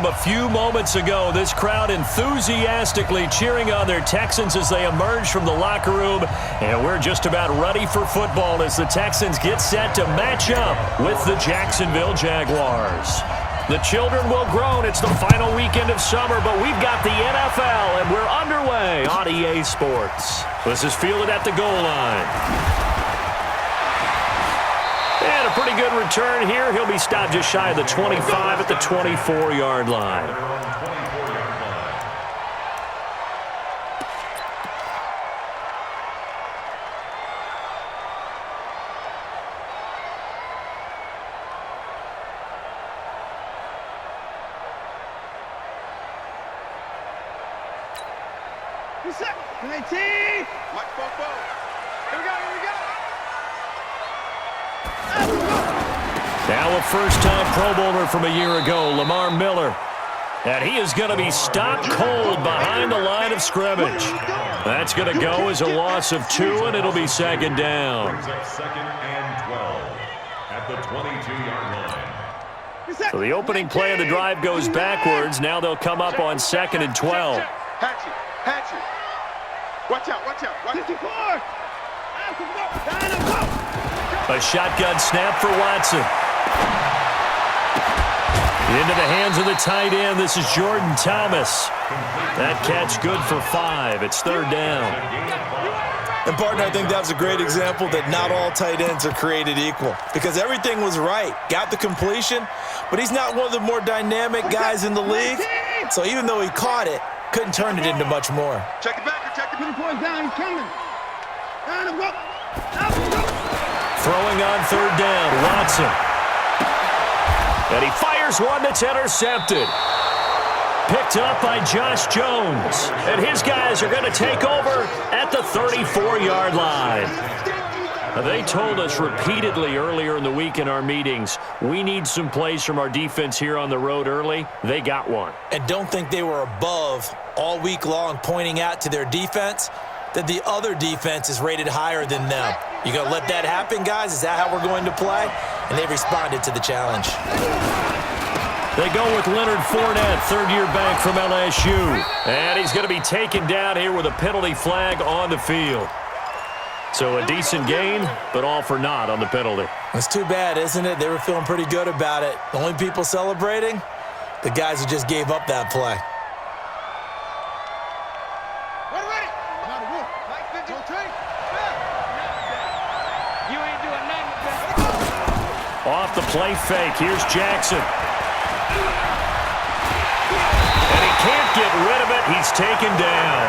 a few moments ago. This crowd enthusiastically cheering on their Texans as they emerge from the locker room. And we're just about ready for football as the Texans get set to match up with the Jacksonville Jaguars. The children will groan. It's the final weekend of summer, but we've got the NFL, and we're underway on EA Sports. This is fielded at the goal line. And a pretty good return here. He'll be stopped just shy of the 25 at the 24-yard line. Now a first-time Pro Bowler from a year ago, Lamar Miller. And he is going to be stopped cold behind the line of scrimmage. That's going to go as a loss of 2, and it'll be second down. Second and 12 at the 22-yard line. So the opening play of the drive goes backwards. Now they'll come up on second and 12. Hatchet. Watch out. A shotgun snap for Watson. Into the hands of the tight end. This is Jordan Thomas. That catch good for 5. It's third down. And, partner, I think that was a great example that not all tight ends are created equal because everything was right. Got the completion, but he's not one of the more dynamic guys in the league. So even though he caught it, couldn't turn it into much more. Check it back. Put the point down. He's coming. Throwing on third down, Watson. And he fires one that's intercepted. Picked up by Josh Jones. And his guys are going to take over at the 34-yard line. They told us repeatedly earlier in the week in our meetings, we need some plays from our defense here on the road early. They got one. And don't think they were above all week long pointing out to their defense that the other defense is rated higher than them. You going to let that happen, guys? Is that how we're going to play? And they responded to the challenge. They go with Leonard Fournette, third-year back from LSU. And he's going to be taken down here with a penalty flag on the field. So a decent gain, but all for naught on the penalty. It's too bad, isn't it? They were feeling pretty good about it. The only people celebrating, the guys who just gave up that play. Off the play fake, here's Jackson. And he can't get rid of it. He's taken down.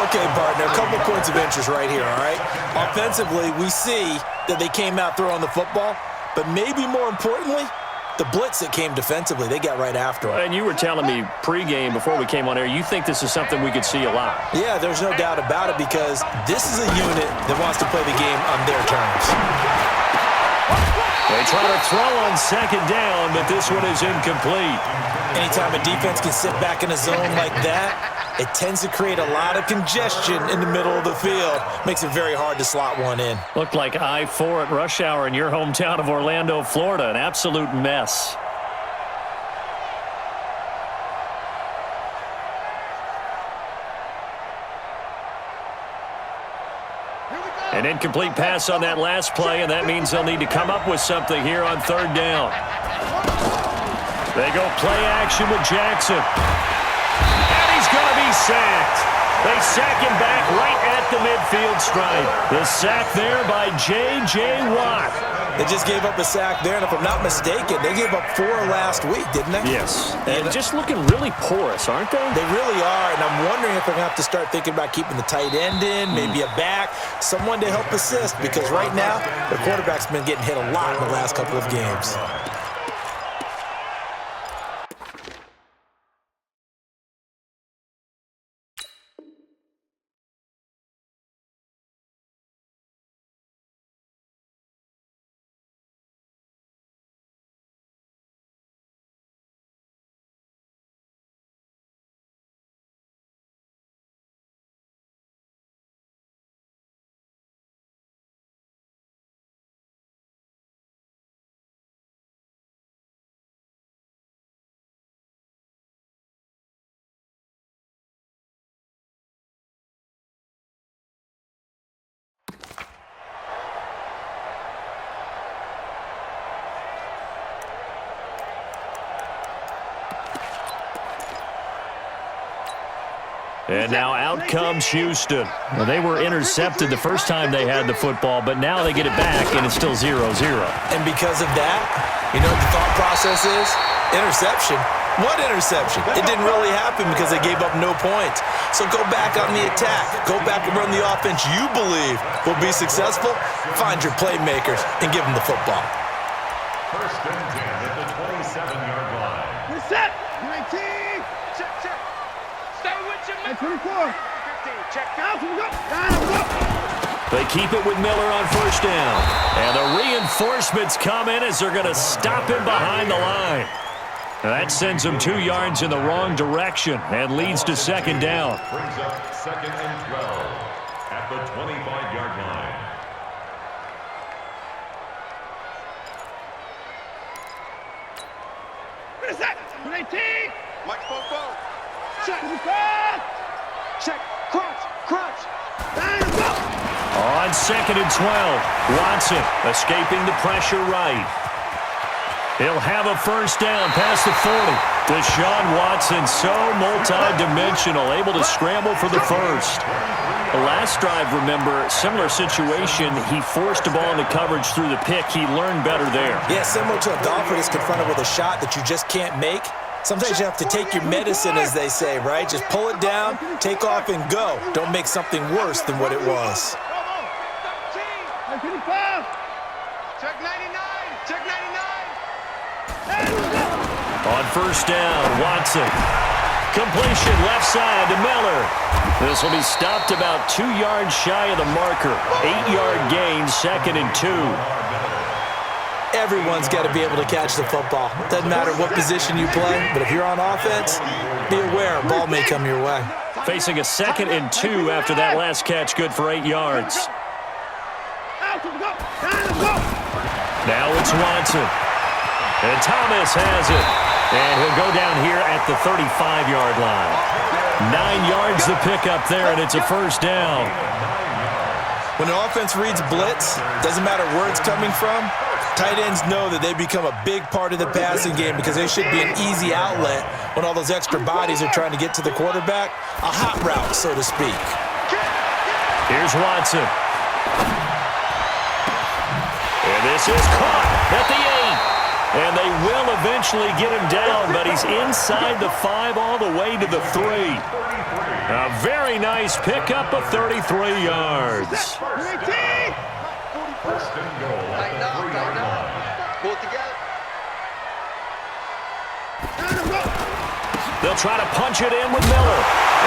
Okay, partner, a couple points of interest right here, all right? Offensively, we see that they came out throwing the football, but maybe more importantly, the blitz that came defensively, they got right after it. And you were telling me pregame before we came on air, you think this is something we could see a lot. Yeah, there's no doubt about it because this is a unit that wants to play the game on their terms. They try to throw on second down, but this one is incomplete. Anytime a defense can sit back in a zone like that, it tends to create a lot of congestion in the middle of the field. Makes it very hard to slot one in. Looked like I-4 at rush hour in your hometown of Orlando, Florida. An absolute mess. An incomplete pass on that last play, and that means they'll need to come up with something here on third down. They go play action with Jackson. And he's going to be sacked. They sack him back right at the midfield stripe. The sack there by J.J. Watt. They just gave up a sack there, and if I'm not mistaken, they gave up 4 last week, didn't they? Yes. And just looking really porous, aren't they? They really are, and I'm wondering if they're going to have to start thinking about keeping the tight end in, maybe a back, someone to help assist, because right now, their quarterback's been getting hit a lot in the last couple of games. And now out comes Houston. Well, they were intercepted the first time they had the football, but now they get it back, and it's still 0-0. And because of that, you know what the thought process is? Interception. What interception? It didn't really happen because they gave up no points. So go back on the attack. Go back and run the offense you believe will be successful. Find your playmakers and give them the football. First and 10 at the 27-yard line. Reset. 19. Check, check. Stay with your man. 24. 15, check. Out, go. Down, go. They keep it with Miller on first down. And the reinforcements come in as they're going to stop him behind the line. That sends him 2 yards in the wrong direction and leads to second down. Brings up second and 12 at the 25-yard line. Reset. 19. Mike Bobo. Check. Check. Crunch. Crunch. Down, go. On second and 12, Watson escaping the pressure right. He'll have a first down past the 40. Deshaun Watson, so multi-dimensional, able to scramble for the first. The last drive, remember, similar situation. He forced a ball into coverage through the pick. He learned better there. Yeah, similar to a golfer that's confronted with a shot that you just can't make. Sometimes you have to take your medicine, as they say, right? Just pull it down, take off, and go. Don't make something worse than what it was. 25. Check 99. Check 99. On first down, Watson. Completion left side to Miller. This will be stopped about 2 yards shy of the marker. 8-yard gain, second and 2. Everyone's got to be able to catch the football. Doesn't matter what position you play, but if you're on offense, be aware a ball may come your way. Facing a second and 2 after that last catch, good for 8 yards. Now it's Watson. And Thomas has it. And he'll go down here at the 35-yard line. 9 yards to pick up there, and it's a first down. When an offense reads blitz, doesn't matter where it's coming from, tight ends know that they become a big part of the passing game because they should be an easy outlet when all those extra bodies are trying to get to the quarterback. A hot route, so to speak. Here's Watson. And this is caught at the 8. And they will eventually get him down, but he's inside the 5 all the way to the 3. A very nice pickup of 33 yards. First and goal at the 3-yard line. Pull together. They'll try to punch it in with Miller.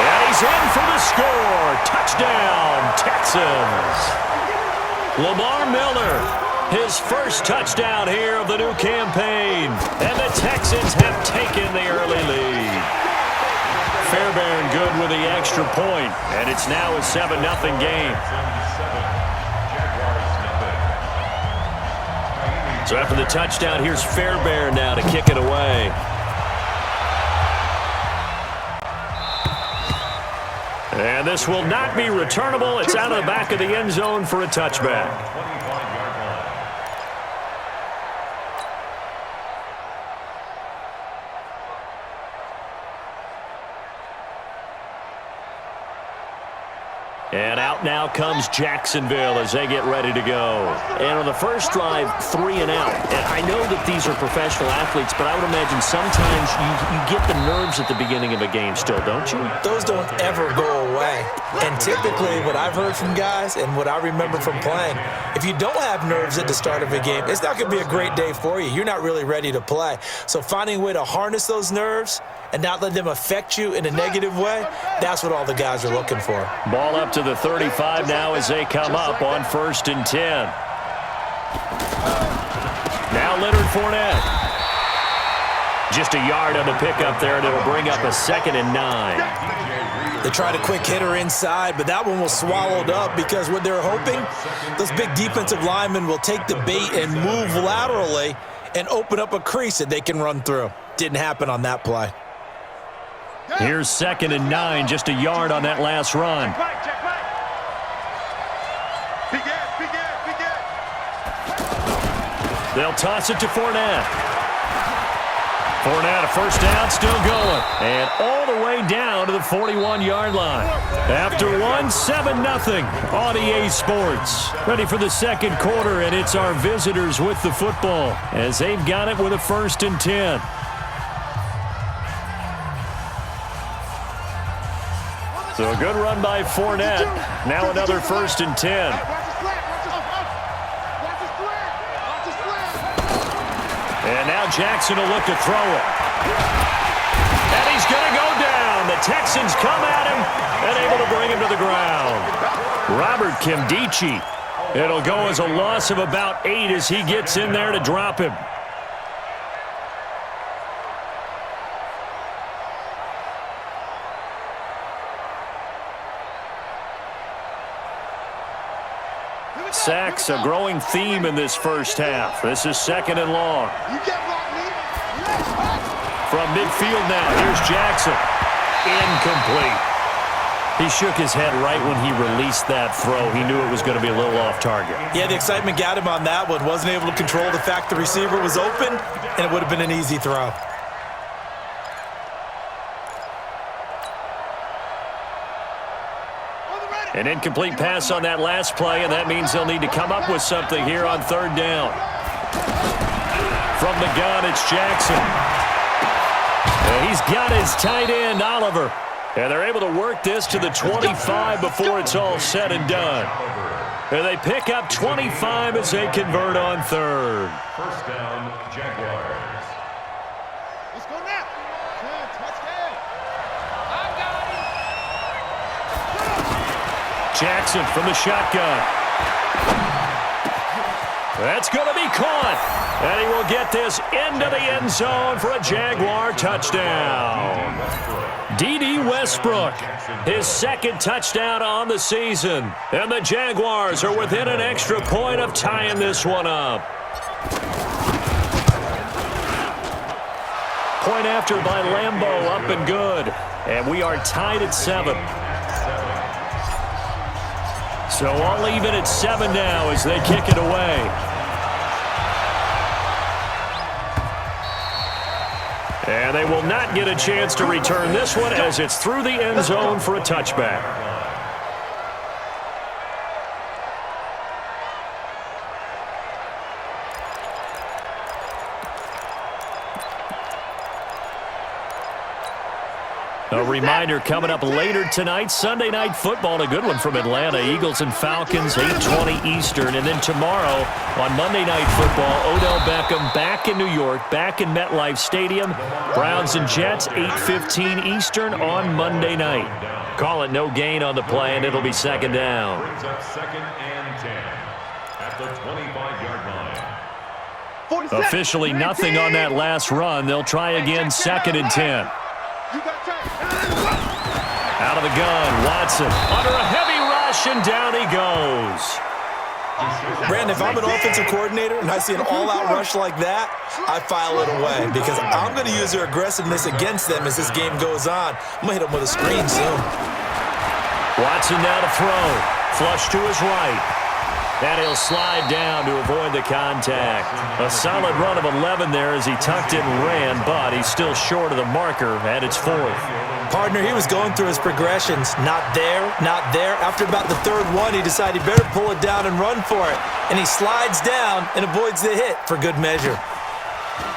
And he's in for the score. Touchdown, Texans. Lamar Miller. His first touchdown here of the new campaign. And the Texans have taken the early lead. Fairbairn good with the extra point, and it's now a 7-0 game. So after the touchdown, here's Fairbairn now to kick it away. And this will not be returnable. It's out of the back of the end zone for a touchback. And out now comes Jacksonville as they get ready to go. And on the first drive, 3 and out. And I know that these are professional athletes, but I would imagine sometimes you get the nerves at the beginning of a game still, don't you? Those don't ever go away. And typically what I've heard from guys and what I remember from playing, if you don't have nerves at the start of a game, it's not going to be a great day for you. You're not really ready to play. So finding a way to harness those nerves and not let them affect you in a negative way, that's what all the guys are looking for. Ball up to the 35 now as they come up on first and 10. Now Leonard Fournette. Just a yard on the pickup there, and it'll bring up a 2nd and 9. They tried a quick hitter inside, but that one was swallowed up because what they're hoping, those big defensive linemen will take the bait and move laterally and open up a crease that they can run through. Didn't happen on that play. Here's 2nd and 9, just a yard on that last run. They'll toss it to Fournette. Fournette, a first down, still going. And all the way down to the 41-yard line. After one, 7-0 on EA Sports. Ready for the second quarter, and it's our visitors with the football as they've got it with a 1st and 10. So a good run by Fournette. Now another 1st and 10. And now Jackson will look to throw it. And he's going to go down. The Texans come at him and able to bring him to the ground. Robert Kimdichie. It'll go as a loss of about 8 as he gets in there to drop him. Sacks, a growing theme in this first half. This is 2nd and long. From midfield now, here's Jackson. Incomplete. He shook his head right when he released that throw. He knew it was going to be a little off target. Yeah, the excitement got him on that one. Wasn't able to control the fact the receiver was open, and it would have been an easy throw. An incomplete pass on that last play, and that means they'll need to come up with something here on 3rd down. From the gun, it's Jackson. And he's got his tight end, Oliver. And they're able to work this to the 25 before it's all said and done. And they pick up 25 as they convert on 3rd. First down, Jaguars. Let's go now. Touchdown. Jackson from the shotgun. That's going to be caught. And he will get this into the end zone for a Jaguar touchdown. D.D. Westbrook, his 2nd touchdown on the season. And the Jaguars are within an extra point of tying this one up. Point after by Lambeau, up and good. And we are tied at 7. So all even at 7 now as they kick it away. And they will not get a chance to return this one as it's through the end zone for a touchback. A reminder coming up later tonight, Sunday Night Football, a good one from Atlanta. Eagles and Falcons, 8:20 Eastern. And then tomorrow on Monday Night Football, Odell Beckham back in New York, back in MetLife Stadium. Browns and Jets, 8:15 Eastern on Monday night. Call it no gain on the play, and it'll be 2nd down. Brings up 2nd and 10 at the 25-yard line. Officially nothing on that last run. They'll try again, 2nd and 10. Out of the gun, Watson under a heavy rush, and down he goes. Brandon, if I'm an offensive coordinator and I see an all-out rush like that, I file it away because I'm going to use their aggressiveness against them as this game goes on. I'm going to hit them with a screen soon. Watson now to throw. Flush to his right. And he'll slide down to avoid the contact. A solid run of 11 there as he tucked it and ran, but he's still short of the marker, and it's 4th. Partner, he was going through his progressions. Not there, not there. After about the 3rd one, he decided he better pull it down and run for it. And he slides down and avoids the hit for good measure.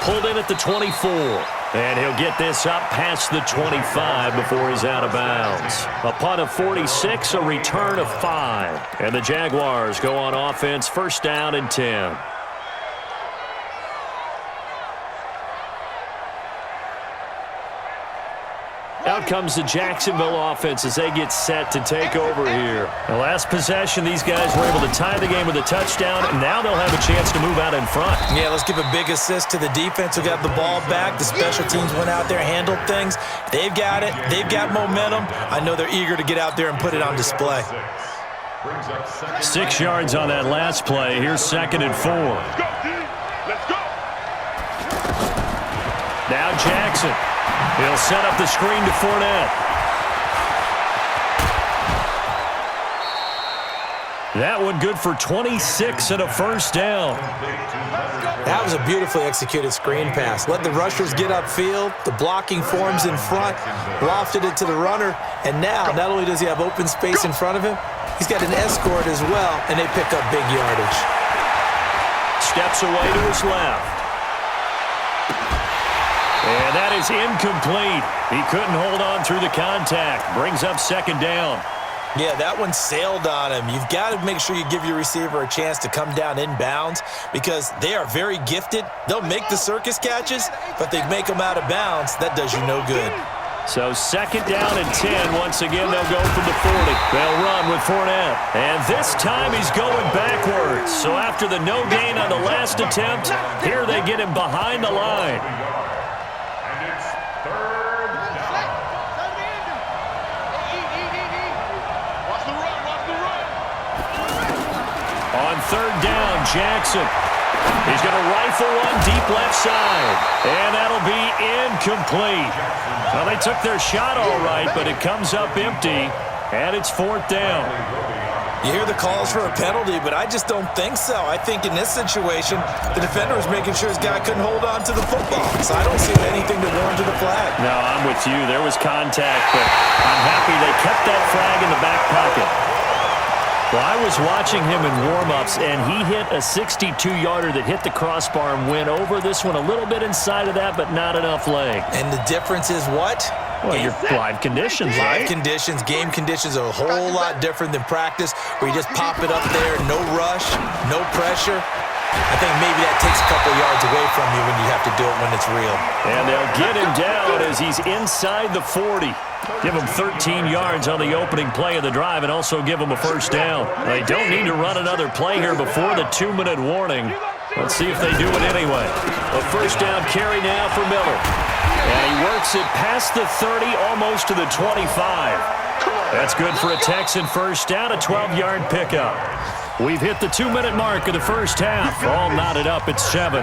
Pulled in at the 24. And he'll get this up past the 25 before he's out of bounds. A punt of 46, a return of 5. And the Jaguars go on offense, 1st down and 10. Out comes the Jacksonville offense as they get set to take over here. The last possession, these guys were able to tie the game with a touchdown, and now they'll have a chance to move out in front. Yeah, let's give a big assist to the defense who got the ball back. The special teams went out there, handled things. They've got it. They've got momentum. I know they're eager to get out there and put it on display. 6 yards on that last play. Here's 2nd and 4. Let's go. Now Jackson. He'll set up the screen to Fournette. That one good for 26 and a first down. That was a beautifully executed screen pass. Let the rushers get upfield. The blocking forms in front. Lofted it to the runner. And now, not only does he have open space in front of him, he's got an escort as well, and they pick up big yardage. Steps away to his left. And that is incomplete. He couldn't hold on through the contact. Brings up second down. Yeah, that one sailed on him. You've got to make sure you give your receiver a chance to come down inbounds because they are very gifted. They'll make the circus catches, but they make them out of bounds. That does you no good. So second down and 10. Once again, they'll go from the 40. They'll run with Fournette. And this time he's going backwards. So after the no gain on the last attempt, here they get him behind the line. And it's third down. Watch the run, watch the run. On third down, Jackson. He's going to rifle one deep left side. And that'll be incomplete. Well, they took their shot all right, but it comes up empty. And it's fourth down. You hear the calls for a penalty, but I just don't think so. I think in this situation, the defender was making sure his guy couldn't hold on to the football. So I don't see anything to warrant to the flag. No, I'm with you. There was contact, but I'm happy they kept that flag in the back pocket. Well, I was watching him in warm-ups, and he hit a 62-yarder that hit the crossbar and went over. This one a little bit inside of that, but not enough leg. And the difference is what? Well, your live conditions, right? Live conditions, game conditions are a whole lot different than practice where you just pop it up there, no rush, no pressure. I think maybe that takes a couple yards away from you when you have to do it when it's real. And they'll get him down as he's inside the 40. Give him 13 yards on the opening play of the drive and also give him a first down. They don't need to run another play here before the 2-minute warning. Let's see if they do it anyway. A first down carry now for Miller. And he works it past the 30, almost to the 25. That's good for a Texan first down, a 12-yard pickup. We've hit the 2-minute mark of the first half. All knotted up at 7.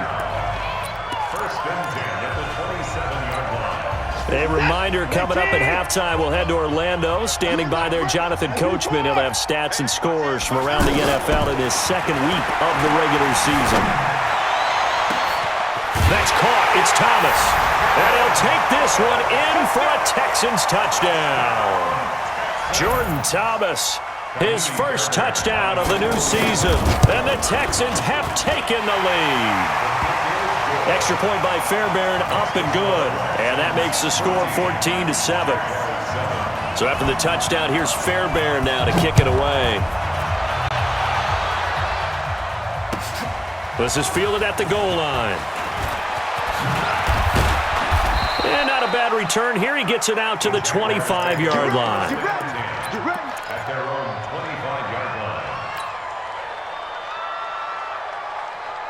First and 10 at the 27-yard line. A reminder coming up at halftime, we'll head to Orlando. Standing by there, Jonathan Coachman. He'll have stats and scores from around the NFL in his second week of the regular season. That's caught. It's Thomas. And he'll take this one in for a Texans touchdown. Jordan Thomas, his first touchdown of the new season. And the Texans have taken the lead. Extra point by Fairbairn, up and good. And that makes the score 14-7. So after the touchdown, here's Fairbairn now to kick it away. This is fielded at the goal line. And not a bad return here. He gets it out to the 25-yard line. At their own 25-yard line.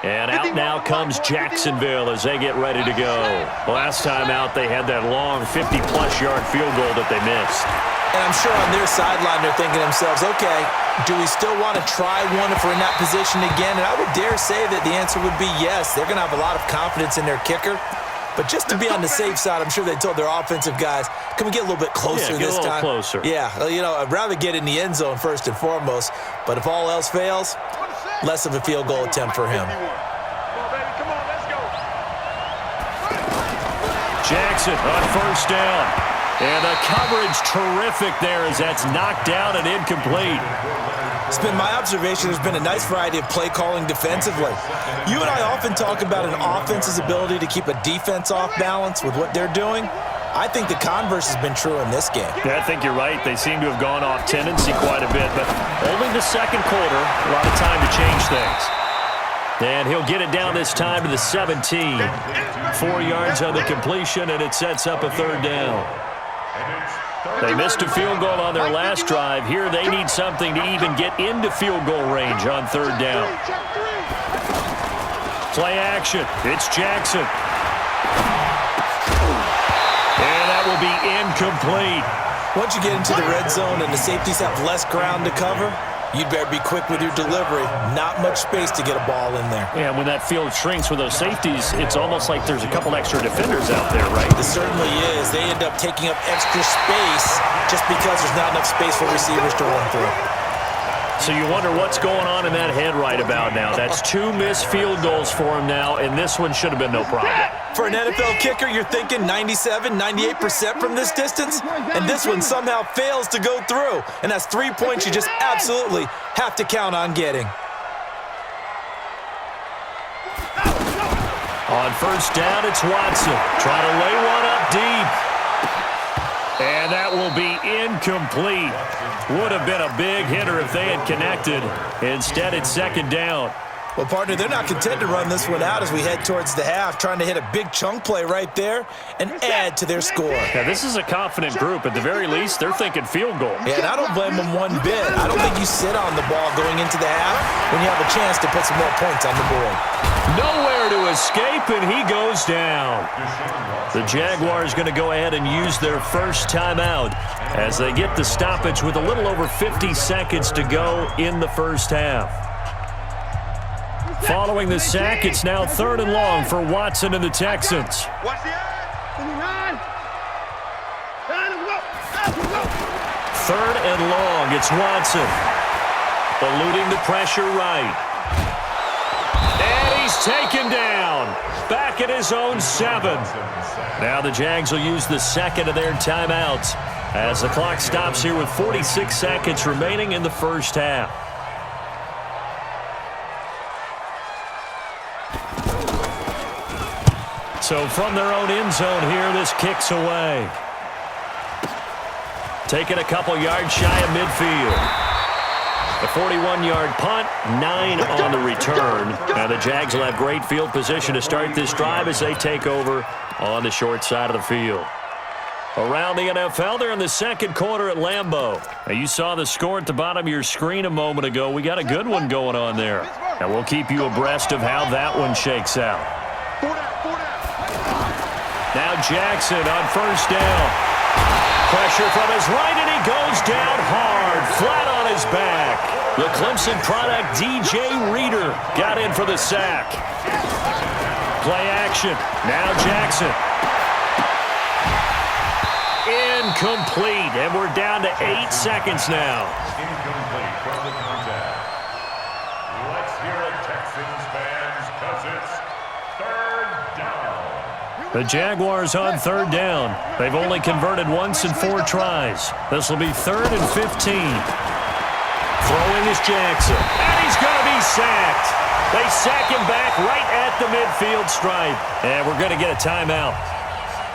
And out now comes Jacksonville as they get ready to go. Last time out, they had that long 50-plus yard field goal that they missed. And I'm sure on their sideline they're thinking to themselves, okay, do we still want to try one if we're in that position again? And I would dare say that the answer would be yes. They're going to have a lot of confidence in their kicker. But just to be on the safe side, I'm sure they told their offensive guys, can we get a little bit closer this time? Closer. Yeah, you know, I'd rather get in the end zone first and foremost. But if all else fails, less of a field goal attempt for him. Come on, baby, come on, let's go. Jackson on first down. And the coverage terrific there as that's knocked down and incomplete. It's been my observation there's been a nice variety of play calling defensively. You and I often talk about an offense's ability to keep a defense off balance with what they're doing. I think the converse has been true in this game. Yeah, I think you're right. They seem to have gone off tendency quite a bit, but only the second quarter, a lot of time to change things. And he'll get it down this time to the 17. 4 yards on the completion, and it sets up a third down. They missed a field goal on their last drive. Here they need something to even get into field goal range on third down. Play action. It's Jackson. And that will be incomplete. Once you get into the red zone and the safeties have less ground to cover, you'd better be quick with your delivery. Not much space to get a ball in there. Yeah, when that field shrinks with those safeties, it's almost like there's a couple extra defenders out there, right? It certainly is. They end up taking up extra space just because there's not enough space for receivers to run through. So you wonder what's going on in that head right about now. That's 2 missed field goals for him now, and this one should have been no problem. For an NFL kicker, you're thinking 97, 98% from this distance, and this one somehow fails to go through. And that's 3 points you just absolutely have to count on getting. On first down, it's Watson. Trying to lay one up deep. And that will be incomplete. Would have been a big hitter if they had connected. Instead, it's second down. Well, partner, they're not content to run this one out as we head towards the half, trying to hit a big chunk play right there and add to their score. Now, this is a confident group. At the very least, they're thinking field goal. Yeah, and I don't blame them one bit. I don't think you sit on the ball going into the half when you have a chance to put some more points on the board. Nowhere to escape, and he goes down. The Jaguars going to go ahead and use their first timeout as they get the stoppage with a little over 50 seconds to go in the first half. Following the sack, it's now 3rd and long for Watson and the Texans. Watch the eye. 3rd and long, it's Watson. Eluding the pressure right. And he's taken down. Back at his own 7. Now the Jags will use the second of their timeouts as the clock stops here with 46 seconds remaining in the first half. So from their own end zone here, this kicks away. Taking a couple yards shy of midfield. The 41-yard punt, 9 on the return. Now the Jags will have great field position to start this drive as they take over on the short side of the field. Around the NFL, they're in the second quarter at Lambeau. Now you saw the score at the bottom of your screen a moment ago. We got a good one going on there. And we'll keep you abreast of how that one shakes out. Now Jackson on first down. Pressure from his right, and he goes down hard, flat on his back. The Clemson product, DJ Reader, got in for the sack. Play action. Now Jackson. Incomplete, and we're down to 8 seconds now. Incomplete from the contact. Let's hear it, Texans fans, because it's 3rd down. The Jaguars on 3rd down. They've only converted once in 4 tries. This will be 3rd and 15. Throwing is Jackson, and he's going to be sacked. They sack him back right at the midfield stripe. And we're going to get a timeout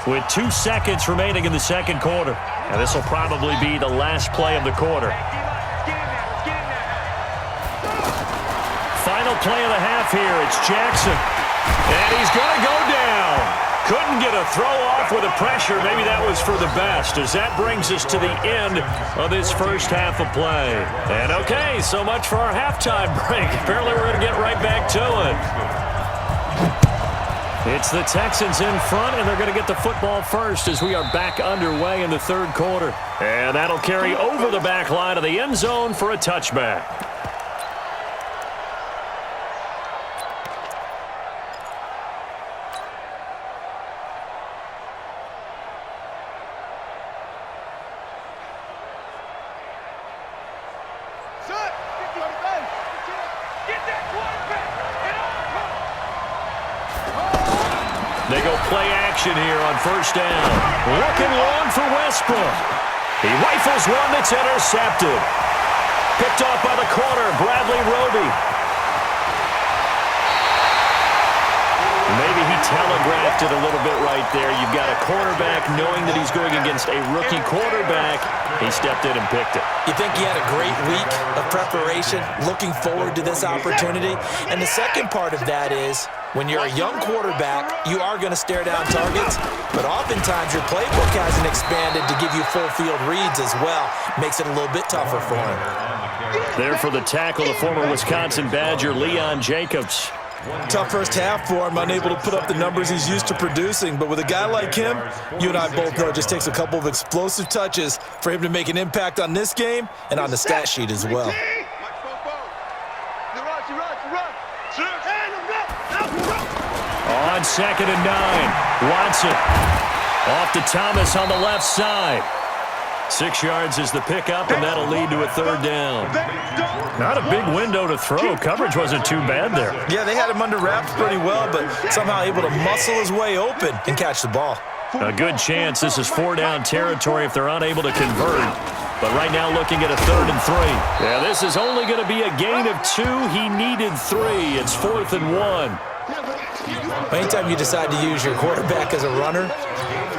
with 2 seconds remaining in the second quarter. And this will probably be the last play of the quarter. Final play of the half here. It's Jackson. And he's going to go down. Couldn't get a throw off with the pressure. Maybe that was for the best, as that brings us to the end of this first half of play. And okay, so much for our halftime break. Apparently we're going to get right back to it. It's the Texans in front, and they're going to get the football first as we are back underway in the third quarter. And that'll carry over the back line of the end zone for a touchback. They go play action here on first down. Looking long for Westbrook. He rifles one that's intercepted. Picked off by the corner, Bradley Roby. Maybe he telegraphed it a little bit right there. You've got a cornerback knowing that he's going against a rookie quarterback. He stepped in and picked it. You think he had a great week of preparation, looking forward to this opportunity? And the second part of that is, when you're a young quarterback, you are going to stare down targets, but oftentimes your playbook hasn't expanded to give you full field reads as well. Makes it a little bit tougher for him. There for the tackle, the former Wisconsin Badger, Leon Jacobs. Tough first half for him, unable to put up the numbers he's used to producing. But with a guy like him, you and I both know it just takes a couple of explosive touches for him to make an impact on this game and on the stat sheet as well. On 2nd and 9, Watson off to Thomas on the left side. 6 yards is the pickup, and that'll lead to a third down. Not a big window to throw. Coverage wasn't too bad there. Yeah, they had him under wraps pretty well, but somehow able to muscle his way open and catch the ball. A good chance this is 4-down territory if they're unable to convert. But right now looking at a 3rd and 3. Yeah, this is only going to be a gain of 2. He needed 3. It's 4th and 1. Anytime you decide to use your quarterback as a runner,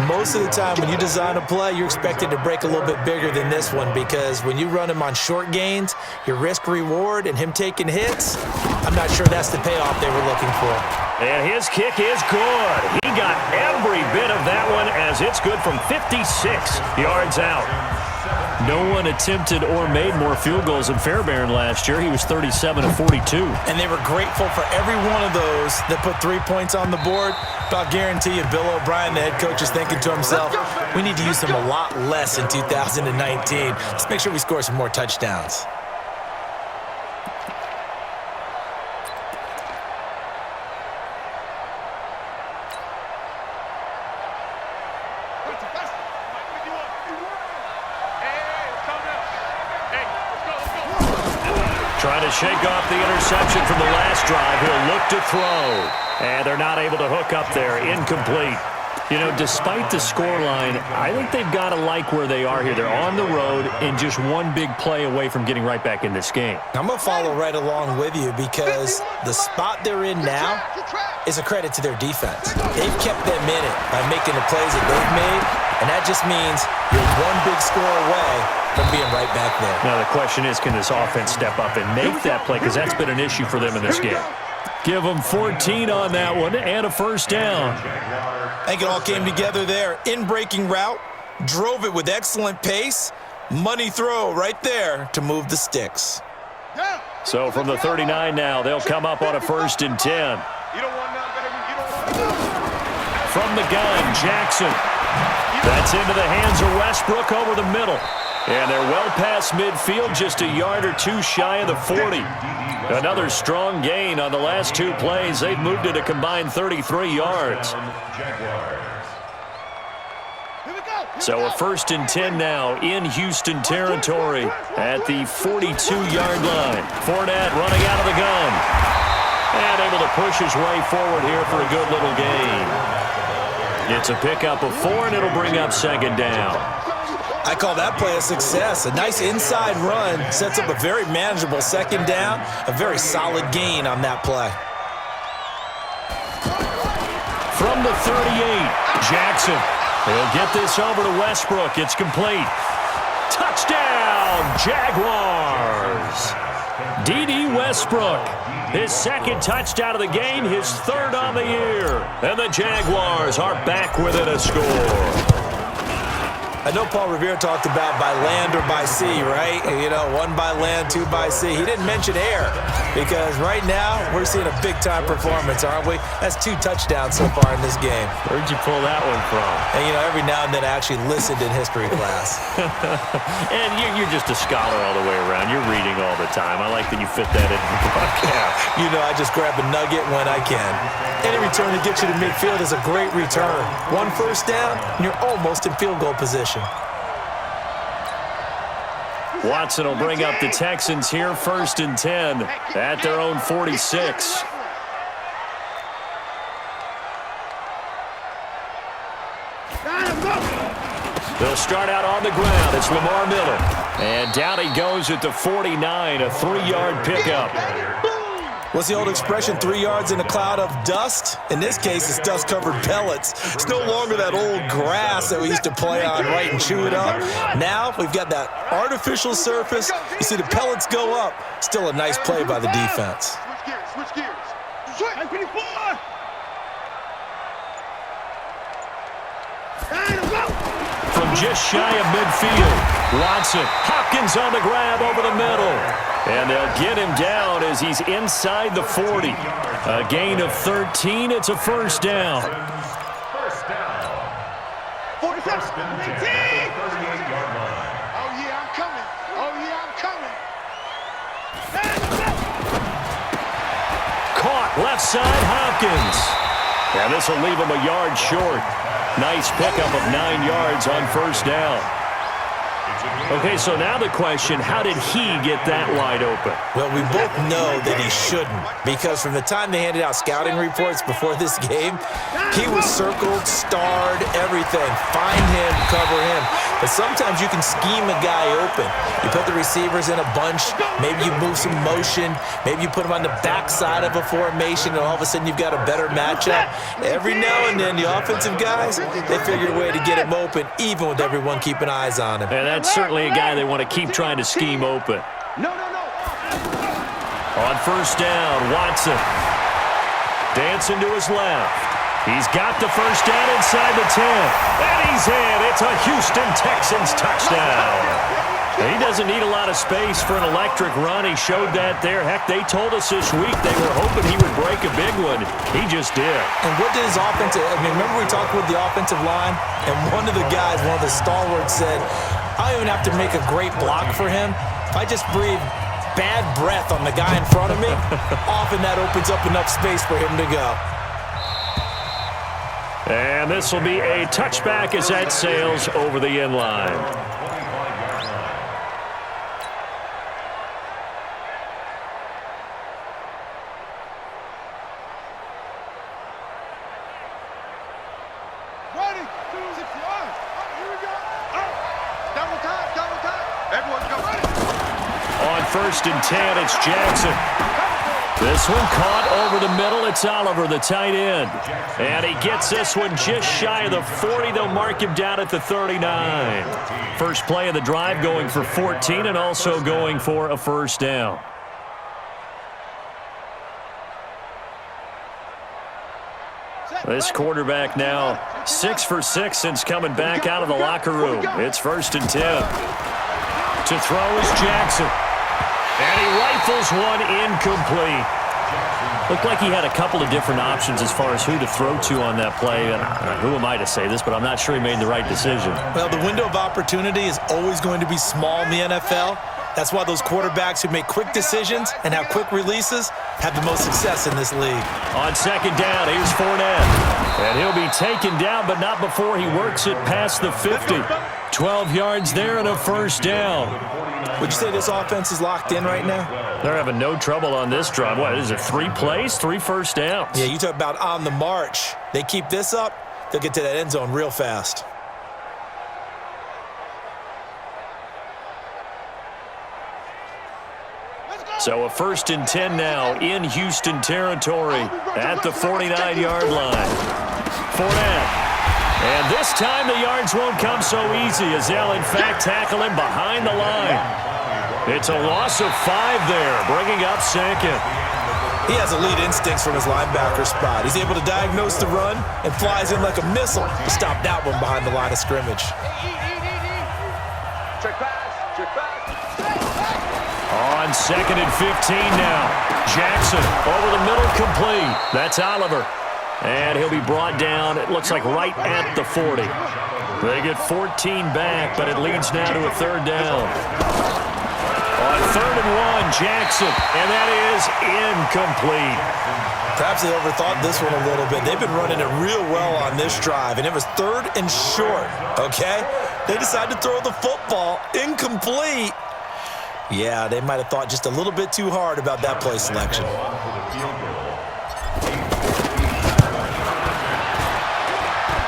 most of the time when you design a play, you're expected to break a little bit bigger than this one, because when you run him on short gains, your risk-reward and him taking hits, I'm not sure that's the payoff they were looking for. And his kick is good. He got every bit of that one, as it's good from 56 yards out. No one attempted or made more field goals than Fairbairn last year. He was 37 of 42. And they were grateful for every one of those that put 3 points on the board. But I'll guarantee you, Bill O'Brien, the head coach, is thinking to himself, we need to use them a lot less in 2019. Let's make sure we score some more touchdowns. Trying to shake off the interception from the last drive. He'll look to throw. And they're not able to hook up there. Incomplete. You know, despite the scoreline, I think they've got to like where they are here. They're on the road and just one big play away from getting right back in this game. I'm going to follow right along with you, because the spot they're in now is a credit to their defense. They've kept them in it by making the plays that they've made, and that just means you're one big score away from being right back there. Now the question is, can this offense step up and make that play, because that's been an issue for them in this game. Give them 14 on that one and a first down. I think it all came together there. In-breaking route, drove it with excellent pace, money throw right there to move the sticks. So from the 39 now, they'll come up on a 1st and 10. From the gun, Jackson. That's into the hands of Westbrook over the middle. And they're well past midfield, just a yard or 2 shy of the 40. Another strong gain on the last 2 plays. They've moved it a combined 33 yards. So a 1st and 10 now in Houston territory at the 42-yard line. Fournette running out of the gun. And able to push his way forward here for a good little gain. It's a pickup of 4, and it'll bring up 2nd down. I call that play a success. A nice inside run sets up a very manageable 2nd down, a very solid gain on that play. From the 38, Jackson. He'll get this over to Westbrook. It's complete. Touchdown, Jaguars. D.D. Westbrook, his 2nd touchdown of the game, his 3rd on the year. And the Jaguars are back within a score. I know Paul Revere talked about by land or by sea, right? You know, 1 by land, 2 by sea. He didn't mention air, because right now we're seeing a big-time performance, aren't we? That's 2 touchdowns so far in this game. Where'd you pull that one from? And, you know, every now and then I actually listened in history class. And you're just a scholar all the way around. You're reading all the time. I like that you fit that in the broadcast. You know, I just grab a nugget when I can. Any return to get you to midfield is a great return. 1 first down, and you're almost in field goal position. Watson will bring up the Texans here, 1st and 10 at their own 46. They'll start out on the ground. It's Lamar Miller. And down he goes at the 49, a 3-yard pickup. What's the old expression, 3 yards in a cloud of dust? In this case, it's dust-covered pellets. It's no longer that old grass that we used to play on, right, and chew it up. Now we've got that artificial surface. You see the pellets go up. Still a nice play by the defense. Switch gears. Switch. From just shy of midfield, Watson. Hopkins on the grab over the middle. And they'll get him down as he's inside the 40. A gain of 13. It's a 1st down. First down. 47. 38-yard line. Oh, yeah, I'm coming. Oh, yeah, I'm coming. Caught left side, Hopkins. And this will leave him a yard short. Nice pickup of 9 yards on 1st down. Okay, so now the question, how did he get that wide open? Well, we both know that he shouldn't, because from the time they handed out scouting reports before this game, he was circled, starred, everything. Find him, cover him. But sometimes you can scheme a guy open. You put the receivers in a bunch, maybe you move some motion, maybe you put them on the backside of a formation, and all of a sudden you've got a better matchup. Every now and then, the offensive guys, they figure a way to get him open, even with everyone keeping eyes on him. And that's certainly a guy they want to keep trying to scheme open. On first down, Watson. Dancing to his left. He's got the first down inside the 10. And he's in. It's a Houston Texans touchdown. He doesn't need a lot of space for an electric run. He showed that there. Heck, they told us this week they were hoping he would break a big one. He just did. And what did his offensive – remember we talked with the offensive line? And one of the guys, one of the stalwarts said, I don't even have to make a great block for him. If I just breathe bad breath on the guy in front of me, often that opens up enough space for him to go. And this will be a touchback as that sails over the end line. First and 10, it's Jackson. This one caught over the middle. It's Oliver, the tight end. And he gets this one just shy of the 40. They'll mark him down at the 39. First play of the drive going for 14 and also going for a first down. This quarterback now 6 for 6 since coming back out of the locker room. It's first and 10. To throw is Jackson. And he rifles one incomplete. Looked like he had a couple of different options as far as who to throw to on that play. And who am I to say this, but I'm not sure he made the right decision. Well, the window of opportunity is always going to be small in the NFL. That's why those quarterbacks who make quick decisions and have quick releases have the most success in this league. On second down, here's Fournette. And he'll be taken down, but not before he works it past the 50. 12 yards there and a first down. Would you say this offense is locked in right now? They're having no trouble on this drive. What is it, 3 plays, 3 first downs? Yeah, you talk about on the march. They keep this up, they'll get to that end zone real fast. So a first and 10 now in Houston territory at the 49-yard line. Fournette. And this time the yards won't come so easy as they'll, in fact, tackle him behind the line. It's a loss of 5 there, bringing up second. He has elite instincts from his linebacker spot. He's able to diagnose the run and flies in like a missile to stop that one behind the line of scrimmage. Check pass, check pass. On second and 15 now. Jackson over the middle, complete. That's Oliver. And he'll be brought down, it looks like right at the 40. They get 14 back, but it leads now to a third down. On third and 1, Jackson, and that is incomplete. Perhaps they overthought this one a little bit. They've been running it real well on this drive, and it was third and short, okay? They decided to throw the football incomplete. Yeah, they might have thought just a little bit too hard about that play selection.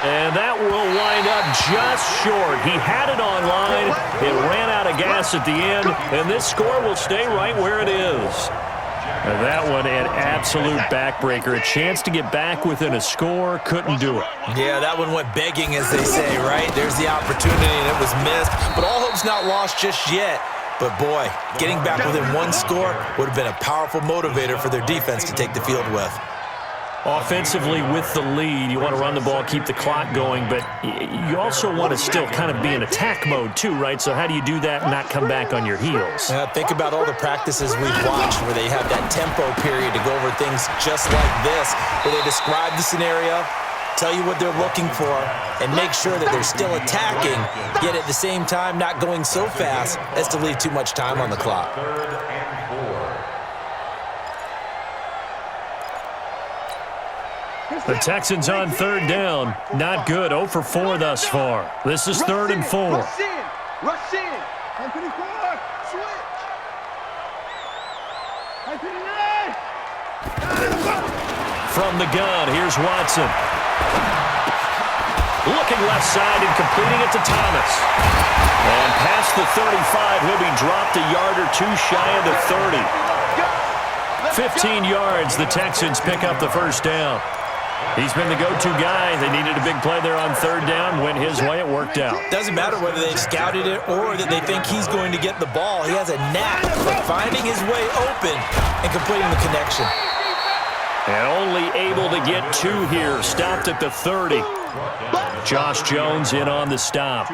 And that will wind up just short. He had it on line. It ran out of gas at the end, and this score will stay right where it is. And that one an absolute backbreaker. A chance to get back within a score, couldn't do it. Yeah, that one went begging, as they say, right? There's the opportunity, and it was missed. But all hope's not lost just yet. But, boy, getting back within one score would have been a powerful motivator for their defense to take the field with. Offensively, with the lead, you want to run the ball, keep the clock going, but you also want to still kind of be in attack mode too, right? So how do you do that and not come back on your heels? Think about all the practices we've watched where they have that tempo period to go over things just like this, where they describe the scenario, tell you what they're looking for, and make sure that they're still attacking, yet at the same time not going so fast as to leave too much time on the clock. The Texans on third down. Not good. 0 for 4 thus far. This is third and 4. Rush in. Switch. From the gun, here's Watson. Looking left side and completing it to Thomas. And past the 35, he'll be dropped a yard or two shy of the 30. 15 yards, the Texans pick up the first down. He's been the go-to guy. They needed a big play there on third down. Went his way, it worked out. Doesn't matter whether they scouted it or that they think he's going to get the ball. He has a knack for finding his way open and completing the connection. And only able to get two here. Stopped at the 30. Josh Jones in on the stop.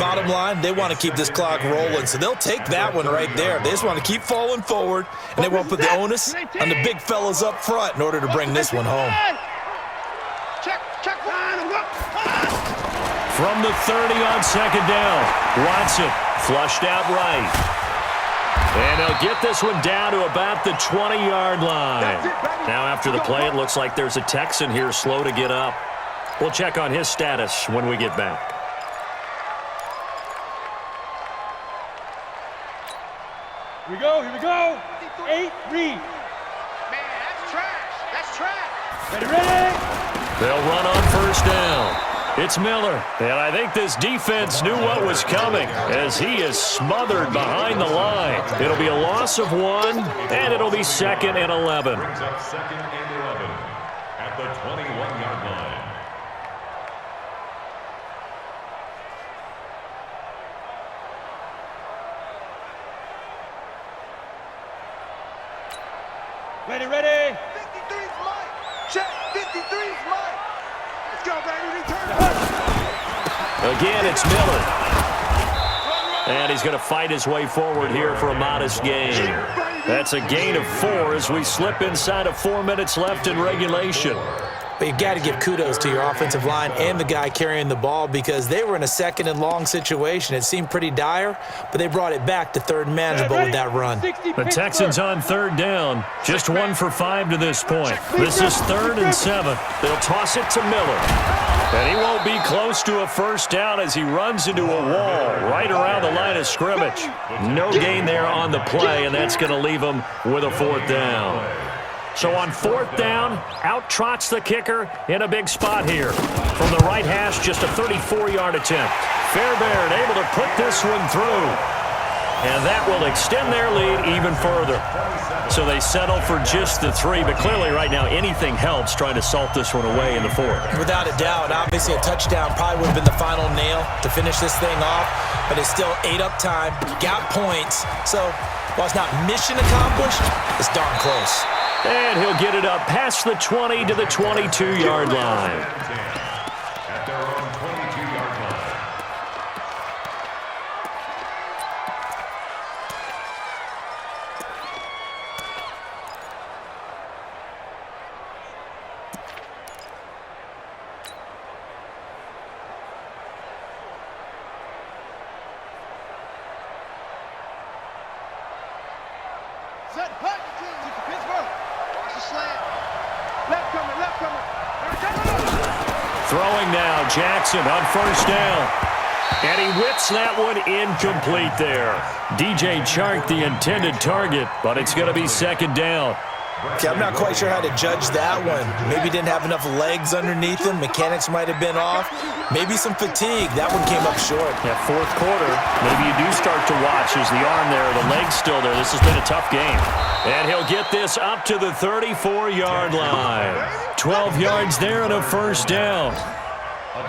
Bottom line, they want to keep this clock rolling, so they'll take that one right there. They just want to keep falling forward, and they won't put the onus on the big fellas up front in order to bring this one home. From the 30 on second down, Watson flushed out right. And they'll get this one down to about the 20-yard line. Now after the play, it looks like there's a Texan here slow to get up. We'll check on his status when we get back. Here we go. 8, read. Man, that's trash. That's trash. Ready. They'll run on first down. It's Miller, and I think this defense knew what was coming as he is smothered behind the line. It'll be a loss of 1, and it'll be 2nd and 11. Brings up 2nd and 11 at the 21-yard line. Ready. 53's mine. Check. 53's mine. Let's go, baby. Return. Again, it's Miller. And he's going to fight his way forward here for a modest gain. That's a gain of 4 as we slip inside of 4 minutes left in regulation. But you've got to give kudos to your offensive line and the guy carrying the ball because they were in a 2nd and long situation. It seemed pretty dire, but they brought it back to 3rd and manageable with that run. The Texans on third down. Just 1 for 5 to this point. This is 3rd and 7. They'll toss it to Miller. And he won't be close to a first down as he runs into a wall right around the line of scrimmage. No gain there on the play, and that's going to leave him with a 4th down. So on 4th down, out trots the kicker in a big spot here. From the right hash, just a 34-yard attempt. Fairbairn able to put this one through. And that will extend their lead even further. So they settle for just the 3, but clearly right now anything helps trying to salt this one away in the 4th. Without a doubt, obviously a touchdown probably would have been the final nail to finish this thing off, but it's still ate up time, got points. So while it's not mission accomplished, it's darn close. And he'll get it up past the 20 to the 22-yard line. At their own 22-yard line. Set. Hut. To Pittsburgh. Watch the slant. Left coming. Throwing now, Jackson on first down. And he whips that one incomplete there. DJ Chark, the intended target, but it's going to be 2nd down. Okay, I'm not quite sure how to judge that one. Maybe didn't have enough legs underneath him. Mechanics might have been off. Maybe some fatigue. That one came up short. Yeah, 4th quarter, maybe you do start to watch. There's the arm there, the leg's still there. This has been a tough game. And he'll get this up to the 34-yard line. 12 yards there and a first down.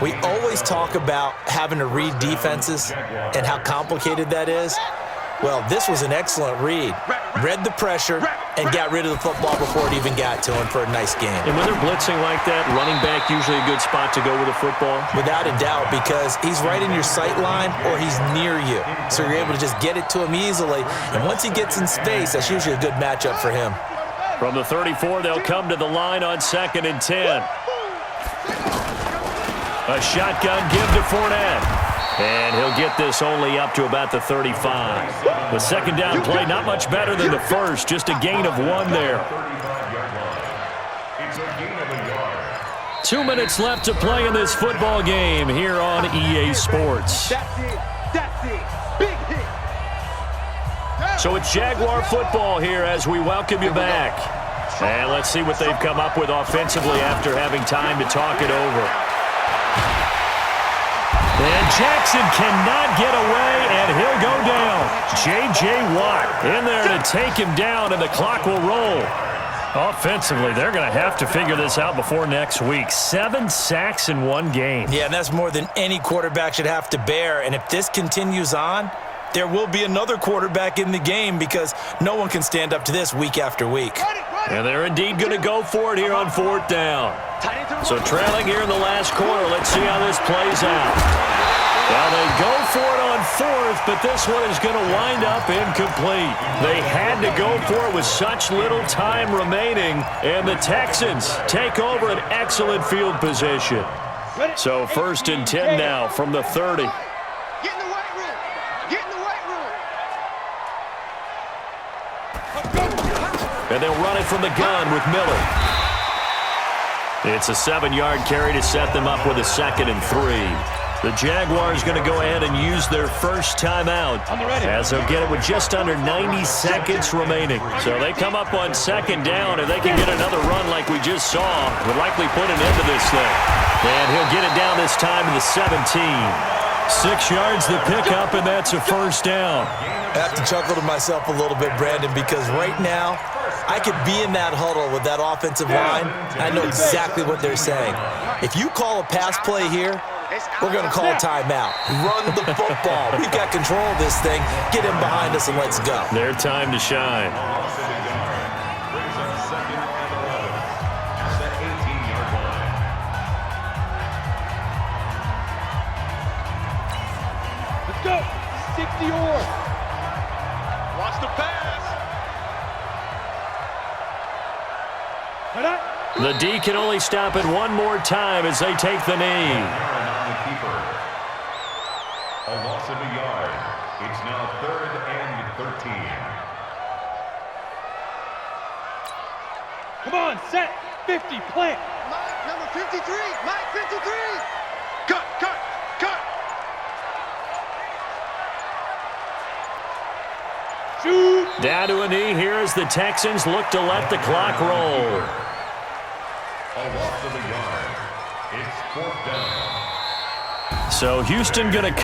We always talk about having to read defenses and how complicated that is. Well, this was an excellent read. Read the pressure and got rid of the football before it even got to him for a nice game. And when they're blitzing like that, running back usually a good spot to go with a football? Without a doubt, because he's right in your sight line or he's near you. So you're able to just get it to him easily. And once he gets in space, that's usually a good matchup for him. From the 34, they'll come to the line on 2nd and 10. A shotgun give to Fournette. And he'll get this only up to about the 35. The 2nd down play, not much better than the first, just a gain of 1 there. It's a gain of a yard. 2 minutes left to play in this football game here on EA Sports. That's it. That's it. Big hit. So it's Jaguar football here as we welcome you back. And let's see what they've come up with offensively after having time to talk it over. And Jackson cannot get away, and he'll go down. J.J. Watt in there to take him down, and the clock will roll. Offensively, they're going to have to figure this out before next week. 7 sacks in one game. Yeah, and that's more than any quarterback should have to bear. And if this continues on, there will be another quarterback in the game because no one can stand up to this week after week. And they're indeed going to go for it here on 4th down. So trailing here in the last quarter, let's see how this plays out. Well, they go for it on 4th, but this one is going to wind up incomplete. They had to go for it with such little time remaining, and the Texans take over an excellent field position. So 1st and 10 now from the 30. Get in the weight room. Get in the weight room. And they'll run it from the gun with Miller. It's a 7-yard carry to set them up with a 2nd and 3. The Jaguars going to go ahead and use their first timeout as they'll get it with just under 90 seconds remaining. So they come up on 2nd down, and they can get another run like we just saw. Would likely put an end to this thing. And he'll get it down this time to the 17. 6 yards to pick up, and that's a 1st down. I have to chuckle to myself a little bit, Brandon, because right now I could be in that huddle with that offensive line. I know exactly what they're saying. If you call a pass play here, we're going to call a timeout. Run the football. We've got control of this thing. Get him behind us and let's go. Their time to shine. Brings up 2nd and 11 at the 18-yard line. Let's go. 60-or. Watch the pass. The D can only stop it one more time as they take the knee. A loss of a yard. It's now 3rd and 13. Come on, set. 50, plant. Mike, number 53. Mike, 53. Cut, cut, cut. Shoot. Down to a knee here as the Texans look to let the clock roll. A loss of a yard. It's 4th down. So Houston going to